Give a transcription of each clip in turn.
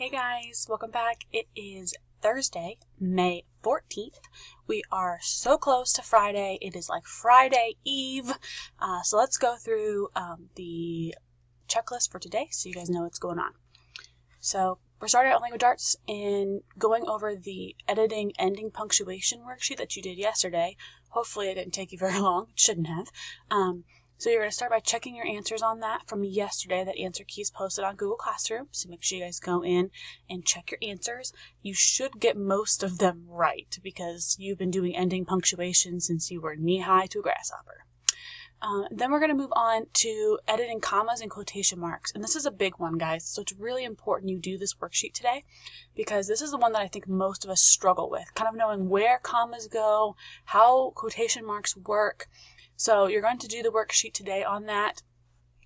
Hey guys, welcome back. It is Thursday, May 14th. We are so close to Friday. It is like Friday Eve. So let's go through the checklist for today so you guys know what's going on. So we're starting out Language Arts and going over the editing ending punctuation worksheet that you did yesterday. Hopefully it didn't take you very long. It shouldn't have. So you're going to start by checking your answers on that from yesterday. That answer key is posted on Google Classroom, so make sure you guys go in and check your answers. You should get most of them right because you've been doing ending punctuation since you were knee-high to a grasshopper. Then we're going to move on to editing commas and quotation marks. And this is a big one, guys, so it's really important you do this worksheet today because this is the one that I think most of us struggle with, kind of knowing where commas go, how quotation marks work. So you're going to do the worksheet today on that.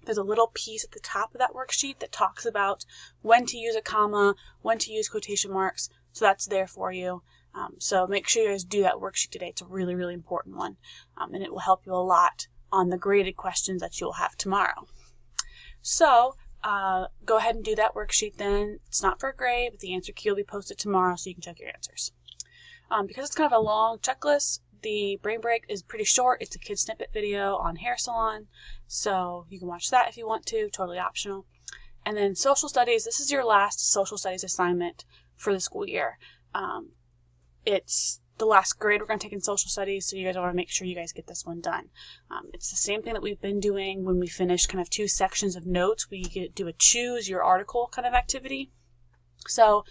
There's a little piece at the top of that worksheet that talks about when to use a comma, when to use quotation marks. So that's there for you. So make sure you guys do that worksheet today. It's a really, really important one. And it will help you a lot on the graded questions that you'll have tomorrow. So go ahead and do that worksheet then. It's not for a grade, but the answer key will be posted tomorrow so you can check your answers. Because it's kind of a long checklist, the brain break is pretty short. It's a kid snippet video on hair salon, so you can watch that if you want to, totally optional. And then social studies, this is your last social studies assignment for the school year. It's the last grade we're going to take in social studies, so you guys want to make sure you guys get this one done. It's the same thing that we've been doing when we finish kind of two sections of notes. We do a choose your article kind of activity. So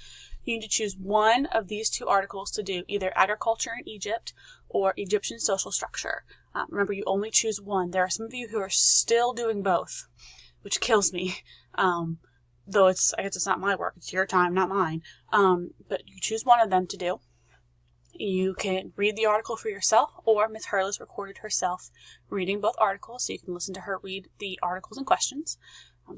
you need to choose one of these two articles to do, either agriculture in Egypt or Egyptian social structure. Remember, you only choose one. There are some of you who are still doing both, which kills me. Though I guess it's not my work. It's your time, not mine. But you choose one of them to do. You can read the article for yourself, or Ms. Hurlis recorded herself reading both articles, so you can listen to her read the articles and questions.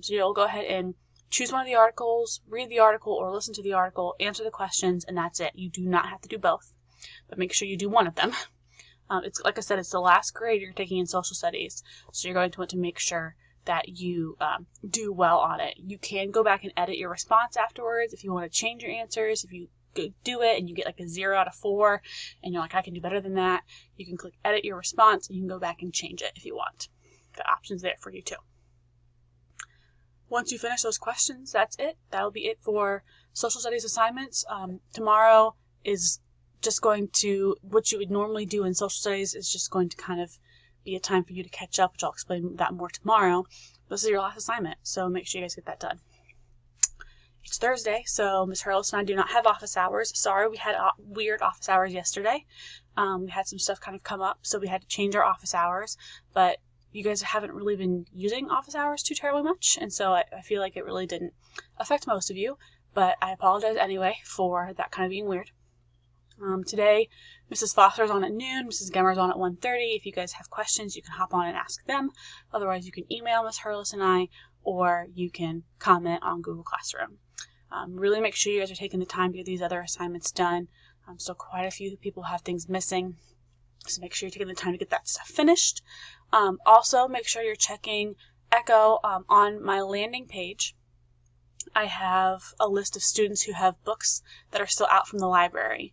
So you'll go ahead and choose one of the articles, read the article, or listen to the article, answer the questions, and that's it. You do not have to do both, but make sure you do one of them. It's like I said, it's the last grade you're taking in social studies, so you're going to want to make sure that you do well on it. You can go back and edit your response afterwards if you want to change your answers. If you do it and you get like a 0 out of 4 and you're like, I can do better than that, you can click edit your response and you can go back and change it if you want. The option's there for you too. Once you finish those questions, that's it. That'll be it for social studies assignments. Tomorrow is just going to, what you would normally do in social studies is just going to kind of be a time for you to catch up, which I'll explain that more tomorrow. This is your last assignment, so make sure you guys get that done. It's Thursday, so Ms. Hurlis and I do not have office hours. Sorry, we had weird office hours yesterday. We had some stuff kind of come up, so we had to change our office hours, but you guys haven't really been using office hours too terribly much, and so I feel like it really didn't affect most of you, but I apologize anyway for that kind of being weird. Today, Mrs. Foster's on at noon, Mrs. Gemmer's on at 1:30. If you guys have questions, you can hop on and ask them. Otherwise, you can email Ms. Hurlis and I, or you can comment on Google Classroom. Really make sure you guys are taking the time to get these other assignments done. So quite a few people have things missing, so make sure you're taking the time to get that stuff finished. Also, make sure you're checking Echo on my landing page. I have a list of students who have books that are still out from the library.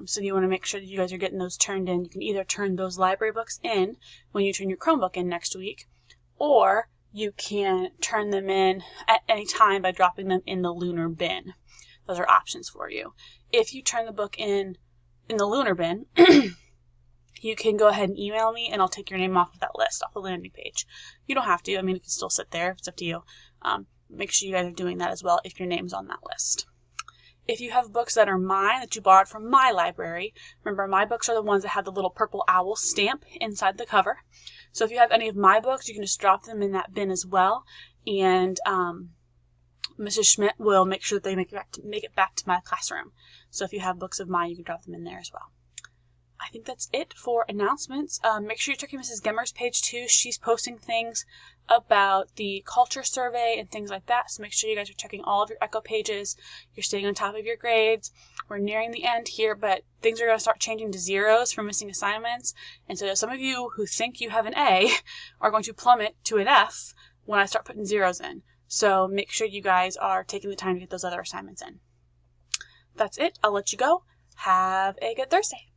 So you want to make sure that you guys are getting those turned in. You can either turn those library books in when you turn your Chromebook in next week, or you can turn them in at any time by dropping them in the lunar bin. Those are options for you. If you turn the book in the lunar bin, you can go ahead and email me and I'll take your name off of that list, off the landing page. You don't have to. I mean, it can still sit there. It's up to you. Make sure you guys are doing that as well if your name's on that list. If you have books that are mine, that you borrowed from my library, remember my books are the ones that have the little purple owl stamp inside the cover. So if you have any of my books, you can just drop them in that bin as well. And Mrs. Schmidt will make sure that they make it back to my classroom. So if you have books of mine, you can drop them in there as well. I think that's it for announcements. Make sure you're checking Mrs. Gemmer's page too. She's posting things about the culture survey and things like that. So make sure you guys are checking all of your Echo pages. You're staying on top of your grades. We're nearing the end here, but things are going to start changing to zeros for missing assignments. And so some of you who think you have an A are going to plummet to an F when I start putting zeros in. So make sure you guys are taking the time to get those other assignments in. That's it. I'll let you go. Have a good Thursday.